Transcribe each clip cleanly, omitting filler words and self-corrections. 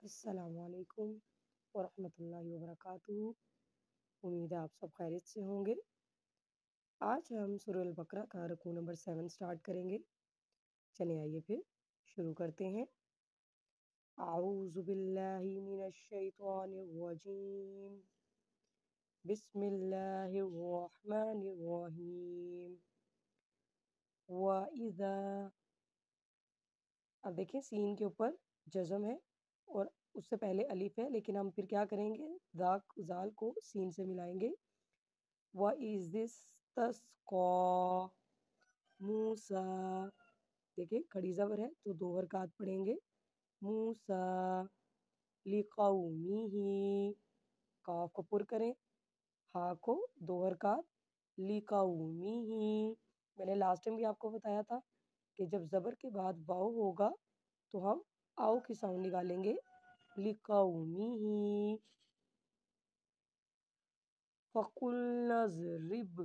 السلام علیکم ورحمۃ اللہ وبرکاتہ۔ امید ہے آپ سب خیریت سے ہوں گے۔ آج ہم سورہ البقرہ کا رکوع نمبر 7 سٹارٹ کریں گے۔ چلیں آئیے پھر شروع کرتے ہیں۔ اعوذ باللہ من الشیطان الرجیم، بسم اللہ الرحمن الرحیم۔ وَإِذَا، اب دیکھیں سین کے اوپر جزم ہے اور اس سے پہلے الف ہے، لیکن ہم پھر کیا کریں گے، زال کو سین سے ملائیں گے۔ وَإِذِ اسْتَسْقَىٰ مُوسَىٰ، دیکھیں کھڑی زبر ہے تو 2 حرکات پڑھیں گے۔ مُوسَىٰ لِقَوْمِهِ، کاف کو پر کریں، ہا کو 2 حرکات۔ لِقَوْمِهِ، میں نے لاسٹ ٹائم بھی آپ کو بتایا تھا کہ جب زبر کے بعد واؤ ہوگا تو ہم آؤ کی ساؤنڈ نکالیں گے۔ لِقَوْمِهِ فَقُلْنَا اضْرِبْ،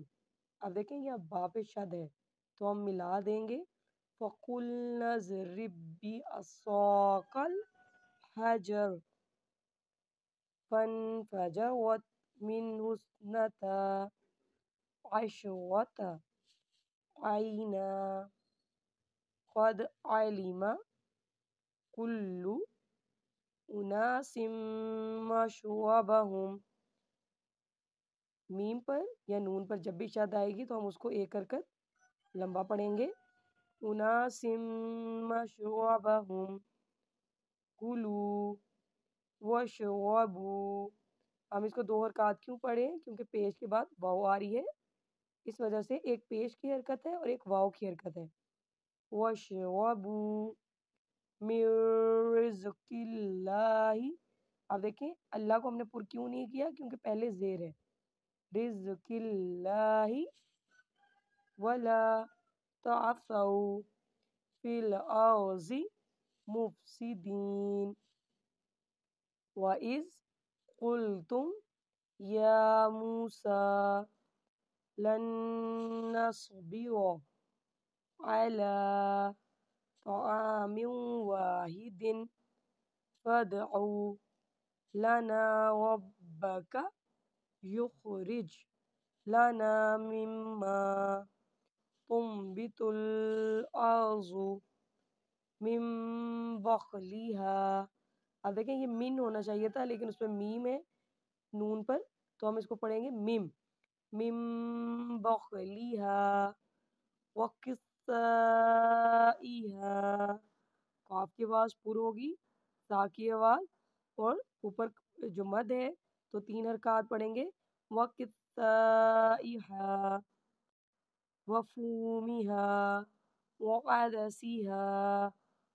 اب دیکھیں یہ با پہ شد ہے تو ہم ملا دیں گے۔ فَقُلْنَا اضْرِبْ بِعَصَاكَ الْحَجَرَ فَانْفَجَرَتْ مِنْهُ اثْنَتَا عَشْرَةَ عَيْنًا قَدْ عَلِمَ كُلُّ أُنَاسٍ مَّشْرَبَهُمْ، میم پر یا نون پر جب بھی شد آئے گی تو ہم اس کو ایک حرکت لمبا پڑھیں گے۔ أُنَاسٍ مَّشْرَبَهُمْ كُلُوا وَاشْرَبُوا، ہم اس کو 2 حرکات کیوں پڑھیں، کیونکہ پیش کے بعد واؤ آ رہی ہے، اس وجہ سے ایک پیش کی حرکت ہے اور ایک واؤ کی حرکت ہے۔ وَاشْرَبُوا مِن رِزْقِ اللَّهِ، اب دیکھیں اللہ کو ہم نے پر کیوں نہیں کیا، کیونکہ پہلے زیر ہے۔ رِزْقِ اللَّهِ وَلَا تَعْثَوْا فِي الْأَرْضِ مُفْسِدِينَ۔ وَإِذْ قُلْتُمْ يَا مُوسَىٰ لَن نَّصْبِرَ عَلَىٰ طَعَامٍ وَاحِدٍ فَادْعُ لَنَا رَبَّكَ يُخْرِجْ لَنَا مِمَّا تُنبِتُ الْأَرْضُ مِن بَقْلِهَا، اب دیکھیں یہ من ہونا چاہیے تھا لیکن اس پہ میم ہے نون پر، تو ہم اس کو پڑھیں گے میم۔ مِن بَقْلِهَا وَقِثَّائِهَا، قاف کی آواز پر ہوگی، سا کی آواز، اور اوپر جو مد ہے تو 3 حرکات پڑھیں گے۔ وَقِثَّائِهَا وَفُومِهَا وَعَدَسِهَا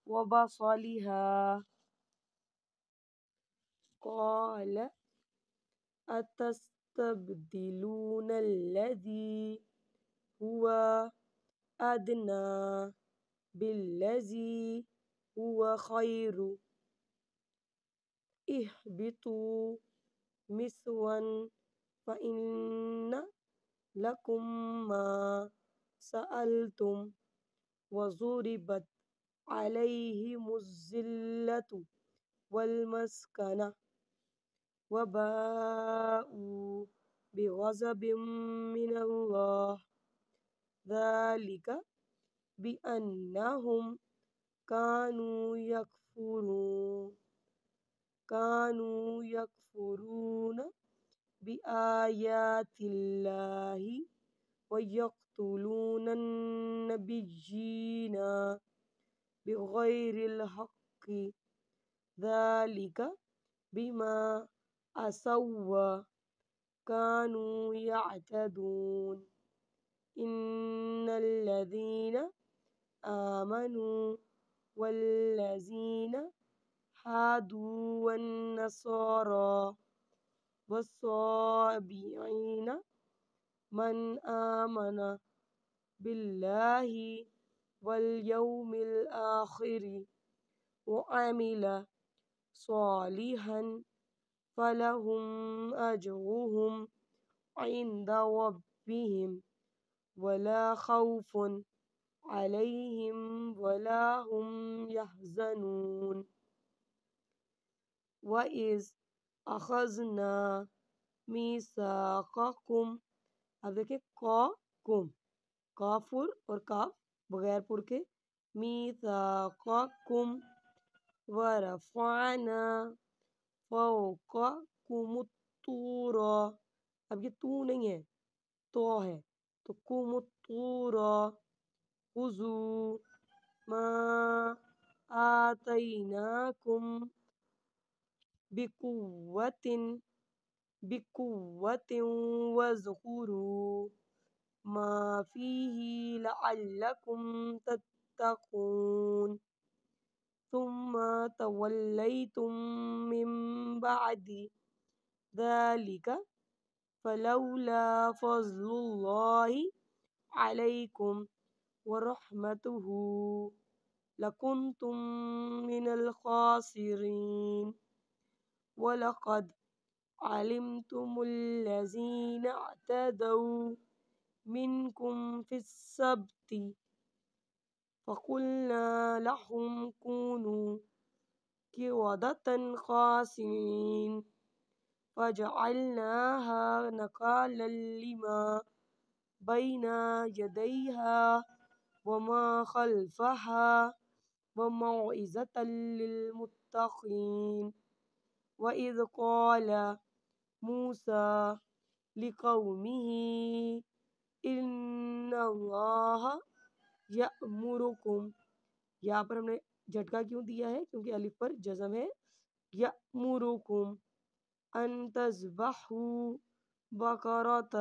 وَبَصَلِهَا، قَالَ أَتَسْتَبْدِلُونَ الَّذِي هُوَ أَدْنَىٰ بِالَّذِي هُوَ خَيْرٌ اهْبِطُوا مِصْرًا فَإِنَّ لَكُم مَّا سَأَلْتُمْ وَضُرِبَتْ عَلَيْهِمُ الذِّلَّةُ وَالْمَسْكَنَةُ وَبَاءُوا بِغَضَبٍ مِّنَ اللَّهِ ذَلِكَ بِأَنَّهُمْ كانوا يكفرون بآيات الله ويقتلون النبيين بغير الحق ذلك بما عصوا كانوا يعتدون إن الذين آمنوا والذين هادوا والنصارى والصابئين من آمن بالله واليوم الآخر وعمل صالحا فلهم أجرهم عند ربهم ولا خوف عليهم ولا هم يحزنون۔ وَإِذْ أَخَذْنَا مِيثَاقَكُمْ. اب دیکھیں قَوْم، کافر اور کاف بغیر پر کے، مِيثَاقَكُمْ وَرَفَعْنَا فَوْقَكُمُ الطُّورَ. اب یہ تو نہیں ہے، تو ہے، تو کم الطُّورَ خُذُوا مَا آتَيْنَاكُمْ بِقُوَّةٍ وَاذْكُرُوا مَا فِيهِ لَعَلَّكُمْ تَتَّقُونَ. ثُمَّ تَوَلَّيْتُم مِّن بَعْدِ ذَلِكَ فَلَوْلَا فَضْلُ اللَّهِ عَلَيْكُمْ وَرَحْمَتُهُ لَكُنتُم مِّنَ الْخَاسِرِينَ. وَلَقَدْ عَلِمْتُمُ الَّذِينَ اعْتَدَوْا مِنكُمْ فِي السَّبْتِ فَقُلْنَا لَهُمْ كُونُوا قِرَدَةً خَاسِئِينَ فَجَعَلْنَاهَا نَكَالًا لِمَا بَيْنَ يَدَيْهَا وَمَا خَلْفَهَا وَمَوْعِظَةً لِلْمُتَّقِينَ. وَإِذْ قَالَ مُوسَى لِقَوْمِهِ إِنَّ اللَّهَ يَأْمُرُكُمْ. یہاں پر ہم نے جھٹکا کیوں دیا ہے؟ کیونکہ الف پر جزم ہے. يَأْمُرُكُمْ أَن تَذْبَحُوا بَقَرَةً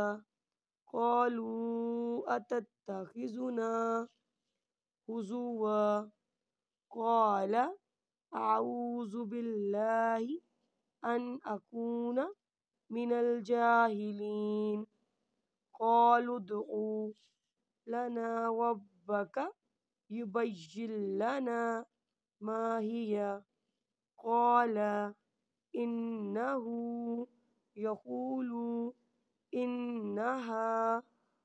قَالُوا أَتَتَّخِذُنَا هُزُوًا قَالَ أَعُوذُ بِاللَّهِ أَنْ أَكُونَ مِنَ الْجَاهِلِينَ. قَالُوا ادْعُ لَنَا رَبَّكَ يُبَيِّن لَنَا مَا هِيَ قَالَ إِنَّهُ يَقُولُ إِنَّهَا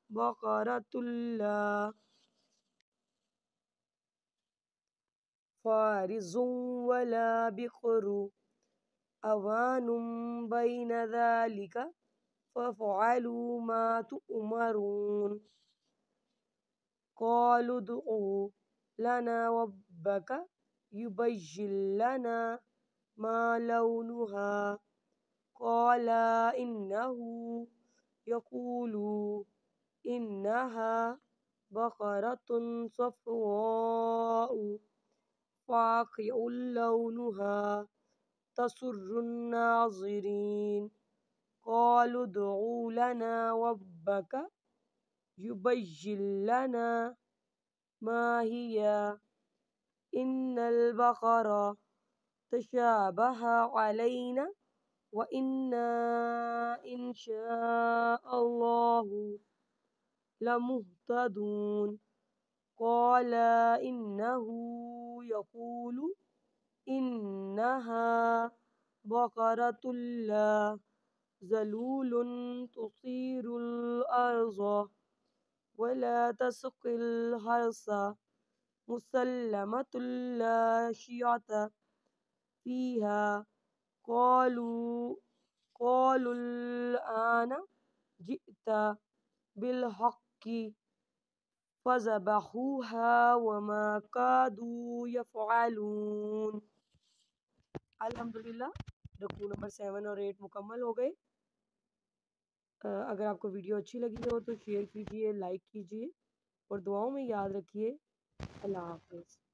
بَقَرَةٌ لَا فَارِضٌ وَلَا بِقْرٌ أَوَانٌ بَيْنَ ذَلِكَ فَافْعَلُوا مَا تُؤْمَرُونَ. قَالُوا ادْعُ لَنَا رَبَّكَ يُبَيِّن لَنَا مَا لَوْنُهَا قَالَ إِنَّهُ يَقُولُ إِنَّهَا بَقَرَةٌ صَفْرَاءُ فَاقِعٌ لَوْنُهَا تَسُرُّ النَّاظِرِينَ. قَالُوا ادْعُ لَنَا رَبَّكَ يُبَيِّن لَنَا مَا هِيَ إِنَّ الْبَقَرَ تَشَابَهَ عَلَيْنَا وَإِنَّا إِنْ شَاءَ اللَّهُ لَمُهْتَدُونَ. قَالَ إِنَّهُ يَقُولُ إِنَّهَا بَقَرَةٌ لَا ذَلُولٌ تُثِيرُ الْأَرْضَ وَلَا تَسْقِي الْحَرْثَ مُسَلَّمَةٌ لَا شِيَةَ فِيهَا. قَالُوا الْآنَ جِئْتَ بِالْحَقِّ فَذَبَحُوهَا وَمَا كَادُوا يَفْعَلُونَ. الحمدللہ رکوع نمبر 7 اور 8 مکمل ہو گئے. اگر آپ کو ویڈیو اچھی لگی ہو تو شیئر کیجئے، لائک کیجئے اور دعاؤں میں یاد رکھیے. اللہ حافظ.